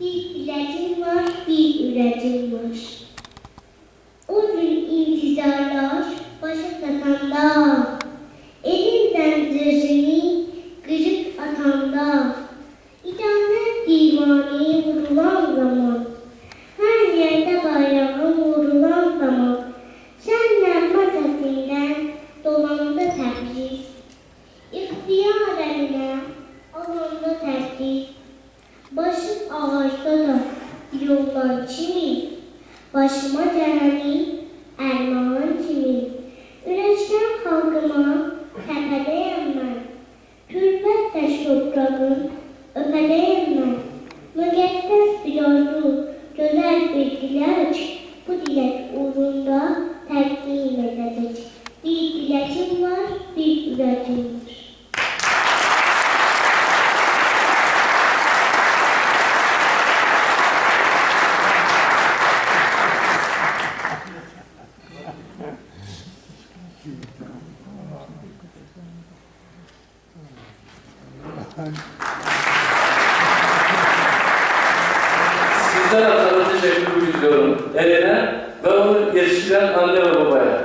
Bir ilacım var, bir ilacım var. Uzun intizarlar başa takanda, elimden zırhını kırıp atanda, İnternet divaneye vurulan zaman, her yerde bayrağı vurulan zaman, senden masasından dolandı Təbriz, İxtiyarəndə alındı Təbriz, başım ağaçta da yollan kimi, başıma cəhəmi ərman kimi, ürəkdən xalqıma təpədəyəm mən, türbət təş toprağın öpədəyəm mən, müqəddəs bir arzu, gözəl bir dilək, bu dilək uğrunda təqdim edəcək. Bir diləcim var, bir ürəcim var. Sizden adına teşekkür ediyorum eline ve onu yetiştiren anne ve babaya.